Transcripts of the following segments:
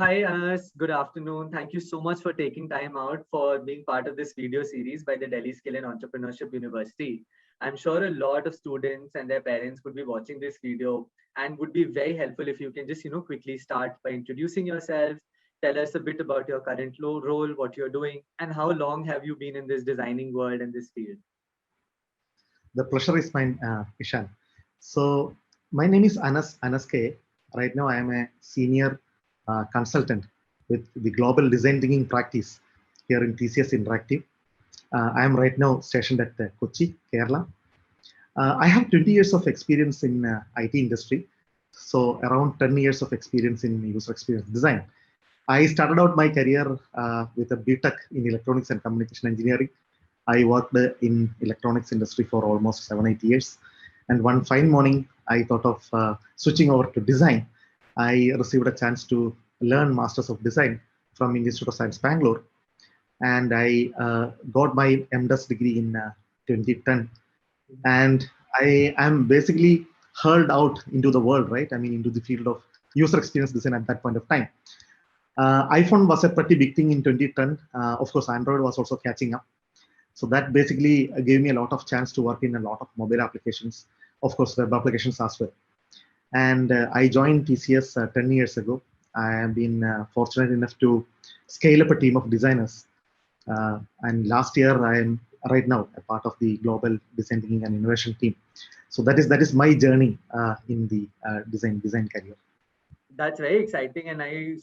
Hi, Anas. Good afternoon. Thank you so much for taking time out for being part of this video series by the Delhi Skill and Entrepreneurship University. I'm sure a lot of students and their parents would be watching this video and would be very helpful if you can just, quickly start by introducing yourself, tell us a bit about your current role, what you're doing, and how long have you been in this designing world and this field. The pleasure is mine, Ishan. So my name is Anas K. Right now, I am a senior consultant with the Global Design Thinking practice here in TCS Interactive. I am right now stationed at Kochi, Kerala. I have 20 years of experience in IT industry, so around 10 years of experience in user experience design. I started out my career with a BTech in electronics and communication engineering. I worked in electronics industry for almost 7-8 years. And one fine morning, I thought of switching over to design. I received a chance to learn Masters of Design from Institute of Science, Bangalore. And I got my MDes degree in 2010. And I am basically hurled out into the world, right? I mean, into the field of user experience design at that point of time. iPhone was a pretty big thing in 2010. Of course, Android was also catching up. So that basically gave me a lot of chance to work in a lot of mobile applications, of course, web applications as well. And I joined TCS 10 years ago. I have been fortunate enough to scale up a team of designers. And last year, I am right now a part of the global design thinking and innovation team. So that is my journey in the design career. That's very exciting, and I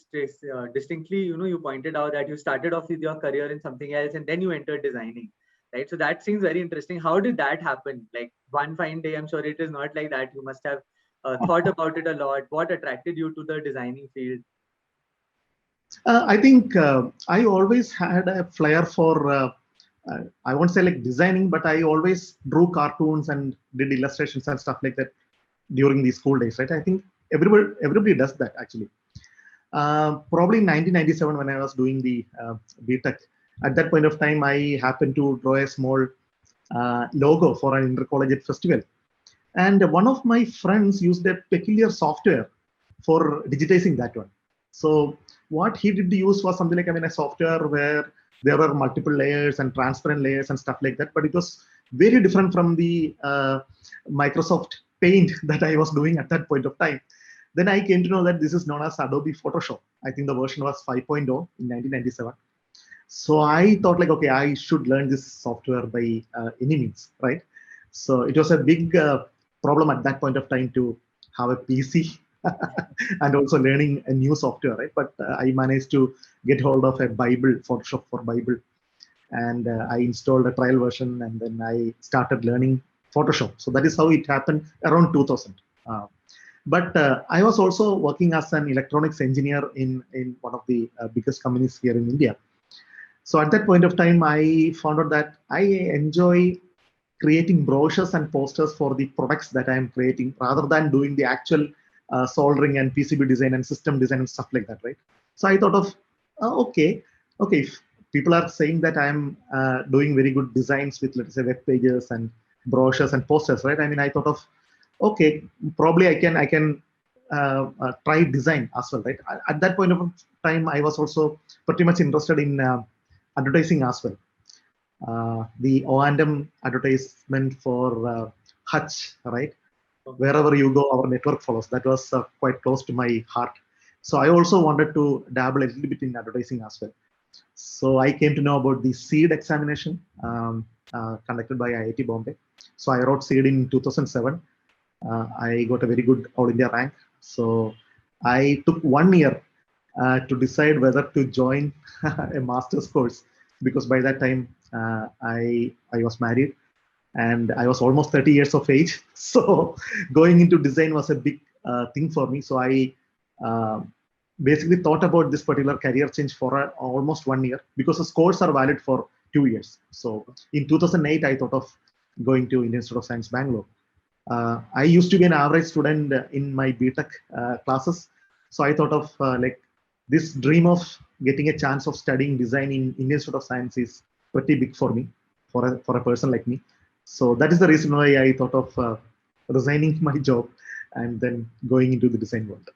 distinctly, you pointed out that you started off with your career in something else, and then you entered designing, right? So that seems very interesting. How did that happen? Like one fine day, I'm sure it is not like that. You must have thought about it a lot. What attracted you to the designing field? I think I always had a flair for, I won't say like designing, but I always drew cartoons and did illustrations and stuff like that during the school days, right? I think everybody does that actually. Probably in 1997 when I was doing the BTech, at that point of time, I happened to draw a small logo for an intercollegiate festival. And one of my friends used a peculiar software for digitizing that one. So what he did use was something like, I mean, a software where there were multiple layers and transparent layers and stuff like that, but it was very different from the Microsoft Paint that I was doing at that point of time. Then I came to know that this is known as Adobe Photoshop. I think the version was 5.0 in 1997. So I thought like, okay, I should learn this software by any means, right? So it was a big problem at that point of time to have a PC and also learning a new software, right? But I managed to get hold of a Bible, Photoshop for Bible, and I installed a trial version, and then I started learning Photoshop. So that is how it happened around 2000. But I was also working as an electronics engineer in one of the biggest companies here in India. So at that point of time, I found out that I enjoy creating brochures and posters for the products that I'm creating rather than doing the actual soldering and PCB design and system design and stuff like that, right? So I thought of, okay, if people are saying that I'm doing very good designs with, let's say, web pages and brochures and posters, right? I mean, I thought of, okay, probably I can try design as well, right? At that point of time, I was also pretty much interested in advertising as well. The O&M advertisement for Hutch, right? Wherever you go, our network follows. That was quite close to my heart. So I also wanted to dabble a little bit in advertising as well. So I came to know about the SEED examination conducted by IIT Bombay. So I wrote SEED in 2007. I got a very good All India rank. So I took 1 year to decide whether to join a master's course because by that time I was married and I was almost 30 years of age. So going into design was a big thing for me. So I uh, basically thought about this particular career change for almost 1 year because the scores are valid for 2 years. So in 2008, I thought of going to Indian Institute of Science, Bangalore. I used to be an average student in my BTech classes. So I thought of like this dream of getting a chance of studying design in Indian Institute of Science is pretty big for me, for a person like me. So that is the reason why I thought of resigning my job and then going into the design world.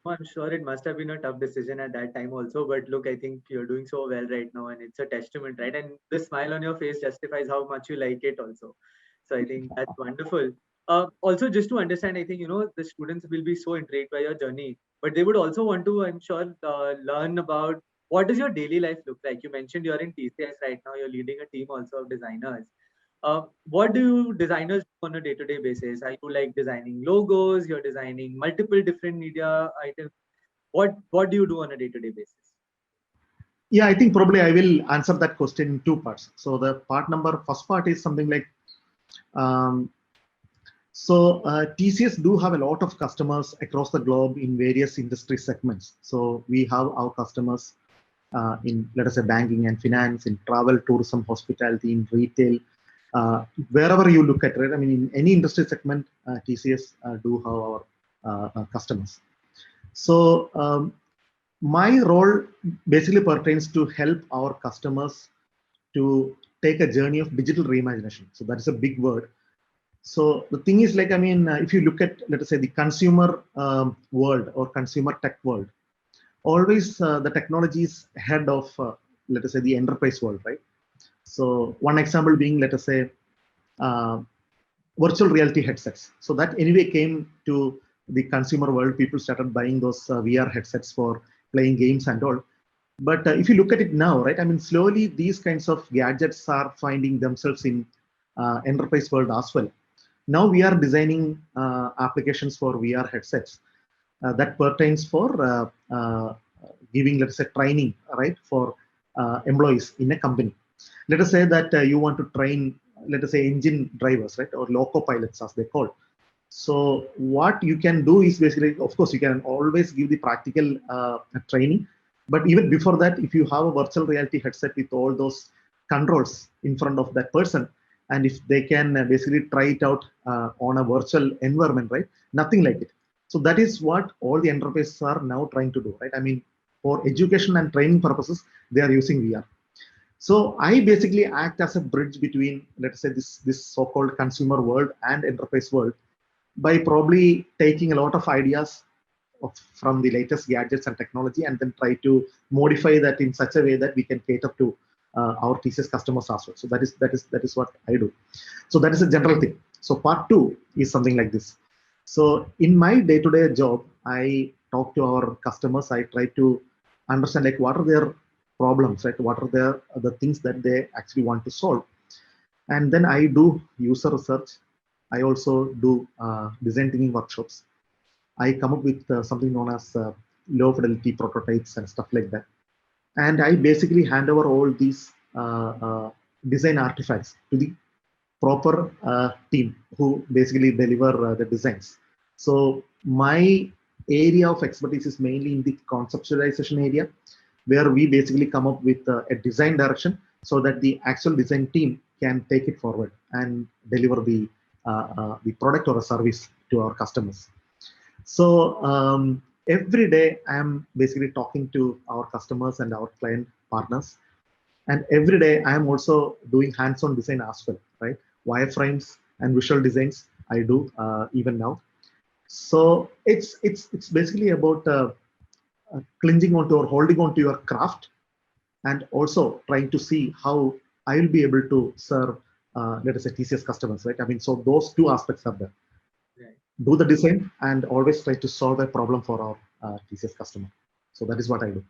I'm sure it must have been a tough decision at that time also, but look, I think you're doing so well right now, and it's a testament, right? And the smile on your face justifies how much you like it also. So I think that's wonderful. Also, just to understand, I think the students will be so intrigued by your journey, but they would also want to, I'm sure, learn about what does your daily life look like. You mentioned you're in TCS right now. You're leading a team also of designers. What do you designers do on a day-to-day basis? Are you like designing logos? You're designing multiple different media items. What do you do on a day-to-day basis? Yeah, I think probably I will answer that question in two parts. So the first part is something like, um, TCS do have a lot of customers across the globe in various industry segments. So we have our customers in, let us say, banking and finance, in travel, tourism, hospitality, in retail, wherever you look at, right? I mean, in any industry segment, TCS do have our customers. So my role basically pertains to help our customers to take a journey of digital reimagination. So that is a big word. So the thing is, like, I mean, if you look at, let us say, the consumer world or consumer tech world, always the technology is ahead of, let us say, the enterprise world, right? So one example being, let us say, uh, virtual reality headsets. So that anyway came to the consumer world. People started buying those VR headsets for playing games and all. But if you look at it now, right? I mean, slowly these kinds of gadgets are finding themselves in enterprise world as well. Now we are designing applications for VR headsets that pertains for giving, let's say, training, right, for employees in a company. Let us say that you want to train, let us say, engine drivers, right, or loco pilots as they call. So what you can do is basically, of course, you can always give the practical training, but even before that, if you have a virtual reality headset with all those controls in front of that person, and if they can basically try it out on a virtual environment, right, nothing like it. So that is what all the enterprises are now trying to do, right? I mean, for education and training purposes, they are using VR. So I basically act as a bridge between, let's say, this so-called consumer world and enterprise world by probably taking a lot of ideas from the latest gadgets and technology, and then try to modify that in such a way that we can cater to our TCS customers as well. So that is what I do. So that is a general thing. So part two is something like this. So in my day-to-day job, I talk to our customers. I try to understand, like, what are their problems, right? What are the things that they actually want to solve, and then I do user research. I also do design thinking workshops. I come up with something known as low fidelity prototypes and stuff like that. And I basically hand over all these design artifacts to the proper team who basically deliver the designs. So my area of expertise is mainly in the conceptualization area, where we basically come up with a design direction so that the actual design team can take it forward and deliver the product or a service to our customers. So every day I am basically talking to our customers and our client partners, and every day I am also doing hands-on design as well, right? Wireframes and visual designs I do even now. So it's basically about clinging onto or holding on to your craft, and also trying to see how I will be able to serve, let us say, TCS customers, right? I mean, so those two aspects are there. Right. Do the design and always try to solve a problem for our TCS customer. So that is what I do.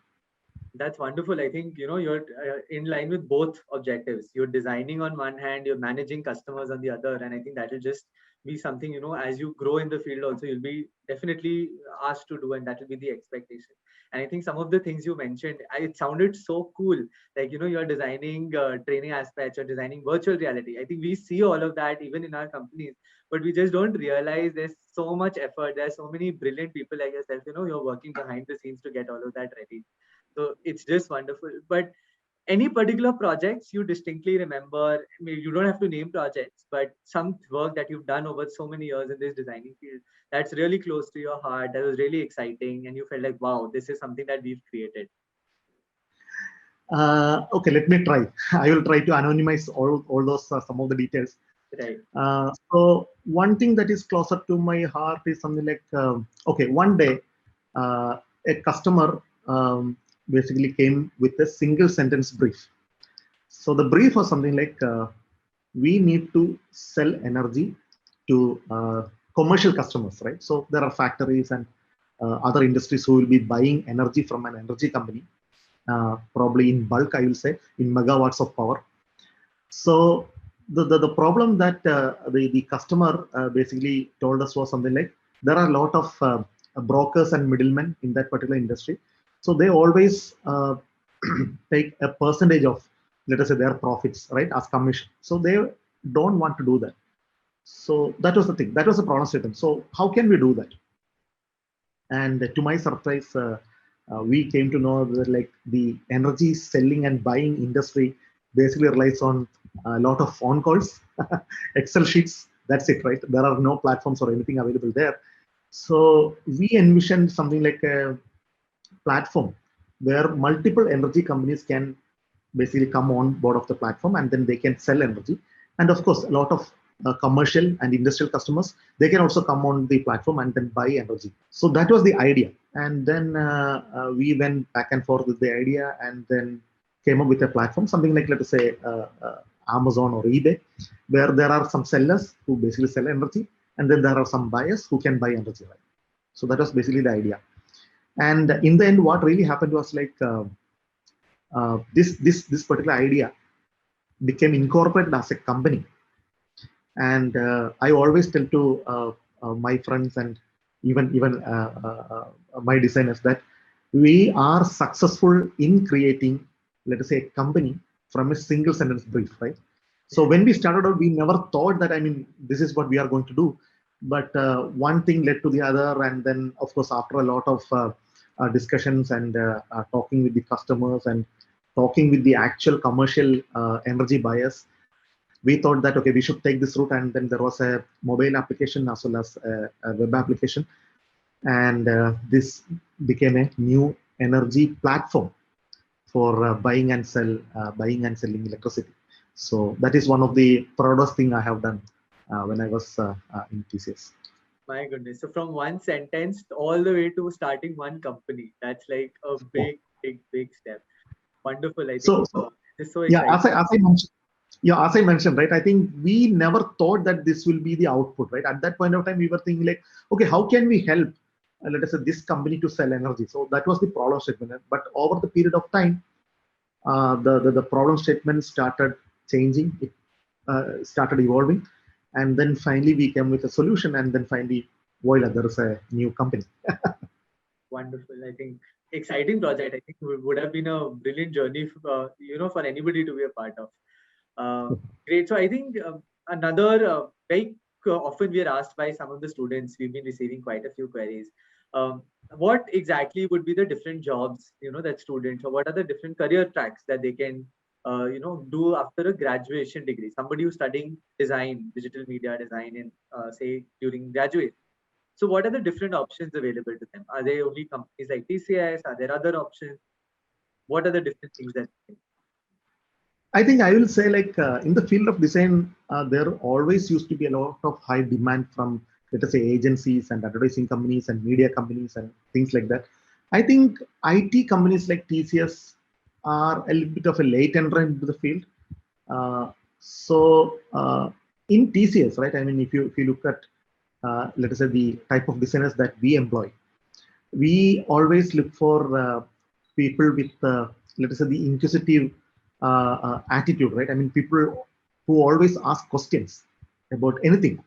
That's wonderful. I think you're in line with both objectives. You're designing on one hand, you're managing customers on the other, and I think that will just be something as you grow in the field. Also, you'll be definitely asked to do, and that will be the expectation. And I think some of the things you mentioned, it sounded so cool. Like you're designing training aspects, you're designing virtual reality. I think we see all of that even in our companies, but we just don't realize there's so much effort. There's so many brilliant people like yourself. You're working behind the scenes to get all of that ready. So it's just wonderful. But any particular projects you distinctly remember? Maybe you don't have to name projects, but some work that you've done over so many years in this designing field that's really close to your heart, that was really exciting, and you felt like, wow, this is something that we've created. Okay, let me try. I will try to anonymize all those some of the details. Right. So one thing that is closer to my heart is something like, okay, one day a customer basically came with a single sentence brief. So the brief was something like, we need to sell energy to commercial customers, right? So there are factories and other industries who will be buying energy from an energy company, probably in bulk, I will say, in megawatts of power. So the problem that the customer basically told us was something like, there are a lot of brokers and middlemen in that particular industry. So they always take a percentage of, let us say, their profits, right, as commission. So they don't want to do that. So that was the thing. That was the problem statement. So how can we do that? And to my surprise, we came to know that like the energy selling and buying industry basically relies on a lot of phone calls, Excel sheets. That's it, right? There are no platforms or anything available there. So we envisioned something like a platform where multiple energy companies can basically come on board of the platform, and then they can sell energy. And of course, a lot of commercial and industrial customers, they can also come on the platform and then buy energy. So that was the idea. And then we went back and forth with the idea, and then came up with a platform, something like, let us say, Amazon or eBay, where there are some sellers who basically sell energy, and then there are some buyers who can buy energy. Right? So that was basically the idea. And in the end, what really happened was like, this particular idea became incorporated as a company. And I always tell to my friends and even my designers that we are successful in creating, let us say, a company from a single sentence brief, right? So when we started out, we never thought that, I mean, this is what we are going to do. But one thing led to the other, and then of course, after a lot of discussions and talking with the customers and talking with the actual commercial energy buyers, we thought that, okay, we should take this route. And then there was a mobile application as well as a web application. And this became a new energy platform for buying and selling electricity. So that is one of the proudest thing I have done when I was in TCS. My goodness. So from one sentence all the way to starting one company, that's like a big step. Wonderful. I think so it's so yeah, exciting. as I mentioned, right, I think we never thought that this will be the output, right? At that point of time, we were thinking like, okay, how can we help, let us say, this company to sell energy? So that was the problem statement. But over the period of time, the problem statement started changing. It started evolving. And then finally we came with a solution. And then finally, voila, there is a new company. Wonderful. I think exciting project. I think it would have been a brilliant journey for, for anybody to be a part of. Great. So I think another very often we are asked by some of the students, we've been receiving quite a few queries. What exactly would be the different jobs, that students, or what are the different career tracks that they can, do after a graduation degree? Somebody who's studying design, digital media design in, say, during graduate. So what are the different options available to them? Are they only companies like TCS? Are there other options? What are the different things that? I think I will say, like, in the field of design, there always used to be a lot of high demand from, let us say, agencies and advertising companies and media companies and things like that. I think IT companies like TCS are a little bit of a late entrant into the field. So in TCS, right? I mean, if you look at, let us say, the type of designers that we employ, we always look for people with, let us say, the inquisitive attitude, right? I mean, people who always ask questions about anything.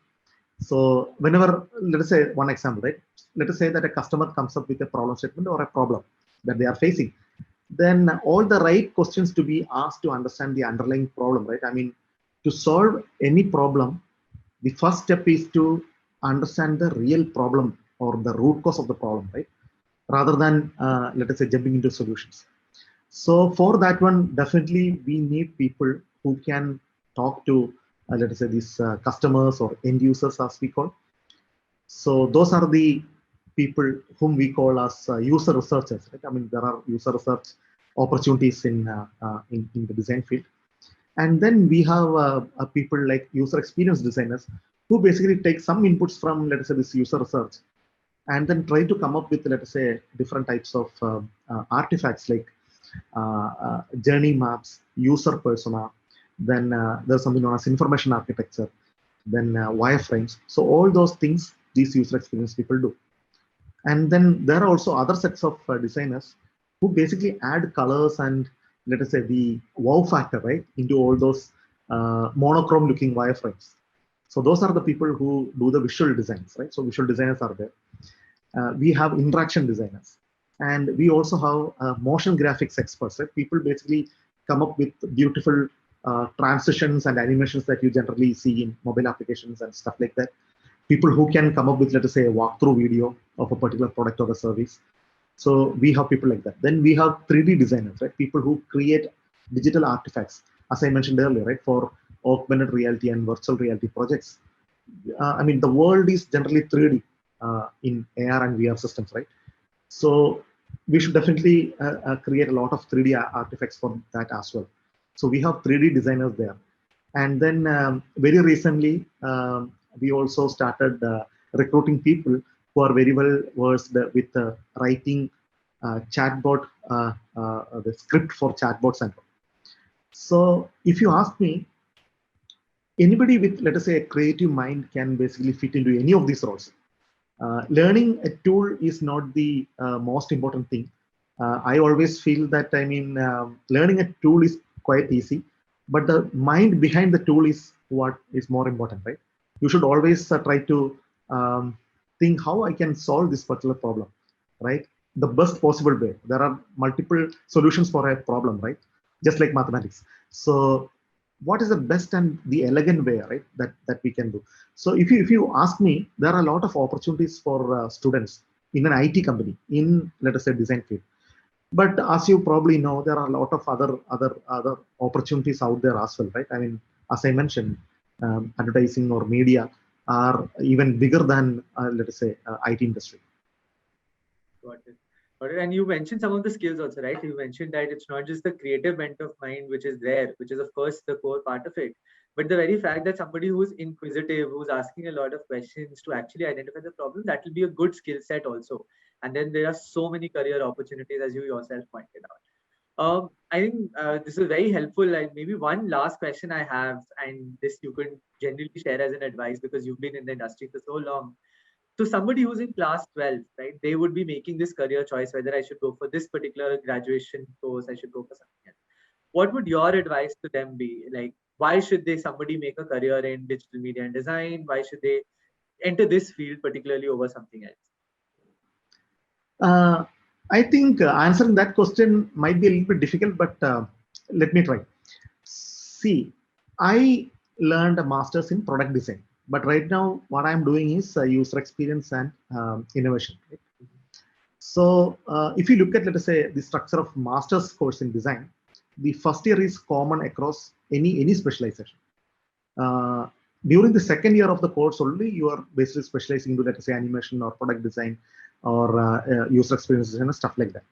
So whenever, let us say, one example, right? Let us say that a customer comes up with a problem statement or a problem that they are facing. Then all the right questions to be asked to understand the underlying problem, right? I mean, to solve any problem, the first step is to understand the real problem or the root cause of the problem, right? Rather than, let us say, jumping into solutions. So for that one, definitely we need people who can talk to, let us say, these customers or end users, as we call. So those are the people whom we call as user researchers. Right? I mean, there are user research opportunities in the design field. And then we have people like user experience designers who basically take some inputs from, let us say, this user research, and then try to come up with, let us say, different types of artifacts like journey maps, user persona, then there's something known as information architecture, then wireframes. So all those things these user experience people do. And then there are also other sets of designers who basically add colors and, let us say, the wow factor, right, into all those monochrome looking wireframes. So those are the people who do the visual designs, right? So visual designers are there. We have interaction designers, and we also have motion graphics experts, right? People basically come up with beautiful transitions and animations that you generally see in mobile applications and stuff like that. People who can come up with, let us say, a walkthrough video of a particular product or a service. So we have people like that. Then we have 3D designers, right? People who create digital artifacts, as I mentioned earlier, right? For augmented reality and virtual reality projects. I mean, the world is generally 3D in AR and VR systems, right? So we should definitely create a lot of 3D artifacts for that as well. So we have 3D designers there. And then very recently, we also started recruiting people who are very well versed with writing chatbot, the script for chatbots and all. So if you ask me, anybody with, let us say, a creative mind can basically fit into any of these roles. Learning a tool is not the most important thing. I always feel that, I mean, learning a tool is quite easy, but the mind behind the tool is what is more important, right? You should always try to think how I can solve this particular problem, right? The best possible way. There are multiple solutions for a problem, right? Just like mathematics. So what is the best and the elegant way, right, that we can do? So if you ask me, there are a lot of opportunities for students in an IT company in, let us say, design field. But as you probably know, there are a lot of other opportunities out there as well, right? I mean, as I mentioned, advertising or media are even bigger than, let us say, IT industry. Got it. Got it. And you mentioned some of the skills also, right? You mentioned that it's not just the creative bent of mind which is there, which is of course the core part of it, but the very fact that somebody who's inquisitive, who's asking a lot of questions to actually identify the problem, that will be a good skill set also. And then there are so many career opportunities, as you yourself pointed out. I think this is very helpful. And maybe one last question I have, and this you can generally share as an advice because you've been in the industry for so long. So somebody who's in class 12, right, they would be making this career choice, whether I should go for this particular graduation course, I should go for something else. What would your advice to them be? Like, why should somebody make a career in digital media and design? Why should they enter this field particularly over something else? I think answering that question might be a little bit difficult, but let me try. See, I learned a master's in product design, but right now what I'm doing is user experience and innovation. Right? So if you look at, let us say, the structure of master's course in design, the first year is common across any specialization. During the second year of the course only, you are basically specializing into, let us say, animation or product design or user experience design and stuff like that.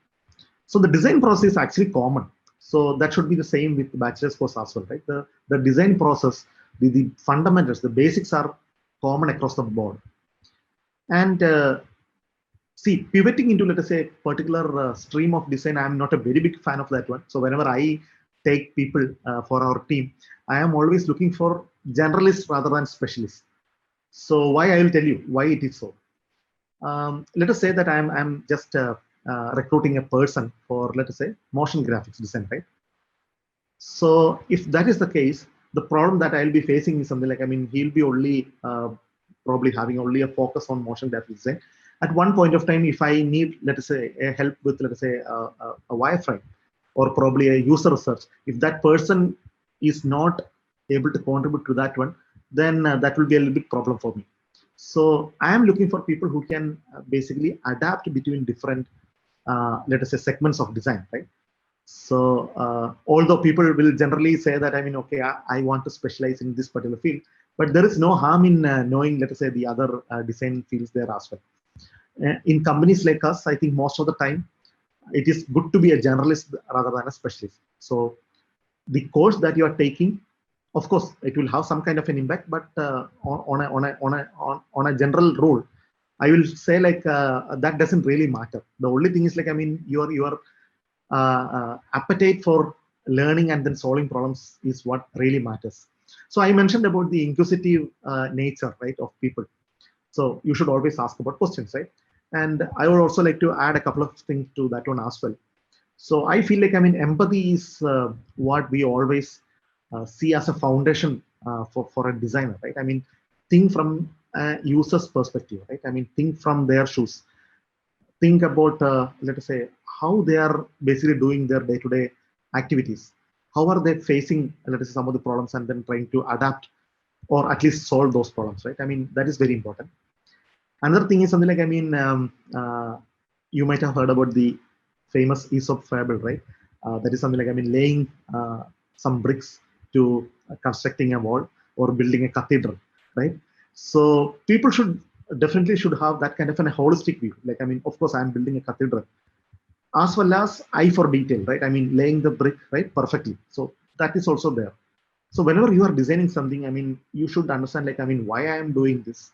So the design process is actually common. So that should be the same with the bachelor's course as well, right? The design process, the fundamentals, the basics are common across the board. And see, pivoting into, let us say, particular stream of design, I'm not a very big fan of that one. So whenever I take people for our team, I am always looking for generalists rather than specialists. So why, I will tell you why it is so. Let us say that I'm just recruiting a person for, let us say, motion graphics design, right? So if that is the case, the problem that I'll be facing is something like, I mean, he'll be only probably having only a focus on motion graphics design. At one point of time, if I need, let us say, a help with, let us say, a wireframe or probably a user research, if that person is not able to contribute to that one, then that will be a little bit problem for me. So I am looking for people who can basically adapt between different, let us say, segments of design, right? So although people will generally say that, I mean, okay, I want to specialize in this particular field, but there is no harm in knowing, let us say, the other design fields there as well. In companies like us, I think most of the time, it is good to be a generalist rather than a specialist. So the course that you are taking, of course, it will have some kind of an impact, but on a general rule, I will say like that doesn't really matter. The only thing is like, I mean, your appetite for learning and then solving problems is what really matters. So I mentioned about the inquisitive nature, right, of people. So you should always ask about questions, right? And I would also like to add a couple of things to that one as well. So I feel like, I mean, empathy is what we always see as a foundation for a designer, right? I mean, think from a user's perspective, right? I mean, think from their shoes. Think about, let us say, how they are basically doing their day-to-day activities. How are they facing, let us say, some of the problems and then trying to adapt or at least solve those problems, right? I mean, that is very important. Another thing is something like, I mean, you might have heard about the famous Aesop fable, right? That is something like, I mean, laying some bricks to constructing a wall or building a cathedral, right? So people should definitely should have that kind of a holistic view. Like, I mean, of course, I'm building a cathedral as well as eye for detail, right? I mean, laying the brick, right, perfectly. So that is also there. So whenever you are designing something, I mean, you should understand, like, I mean, why I am doing this,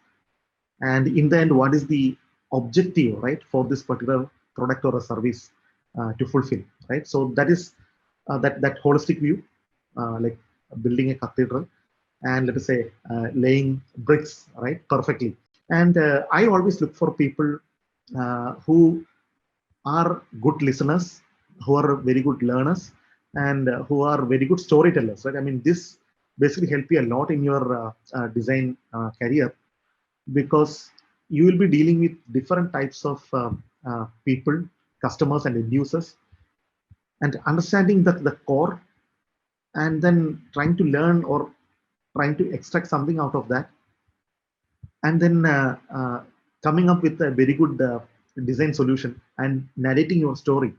and in the end, what is the objective, right, for this particular product or a service to fulfill, right? So that is that holistic view, like building a cathedral, and let us say laying bricks, right, perfectly. And I always look for people who are good listeners, who are very good learners, and who are very good storytellers, right? I mean, this basically help you a lot in your design career, because you will be dealing with different types of people, customers, and end users, and understanding the core, and then trying to learn or trying to extract something out of that, and then coming up with a very good design solution and narrating your story.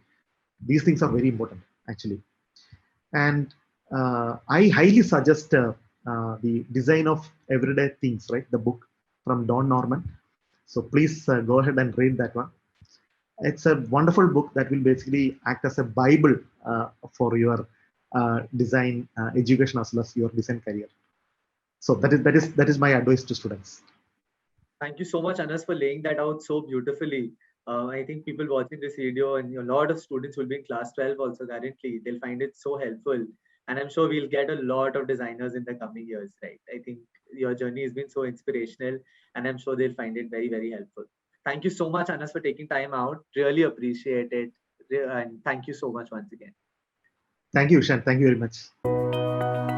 These things are very important, actually. And I highly suggest the Design of Everyday Things, right? The book from Don Norman. So please go ahead and read that one. It's a wonderful book that will basically act as a Bible for your design education as well as your design career. So that is my advice to students. Thank you so much, Anas, for laying that out so beautifully. I think people watching this video and a lot of students will be in class 12 also currently. They'll find it so helpful. And I'm sure we'll get a lot of designers in the coming years, right? I think your journey has been so inspirational and I'm sure they'll find it very, very helpful. Thank you so much, Anas, for taking time out. Really appreciate it. And thank you so much once again. Thank you, Ishan. Thank you very much.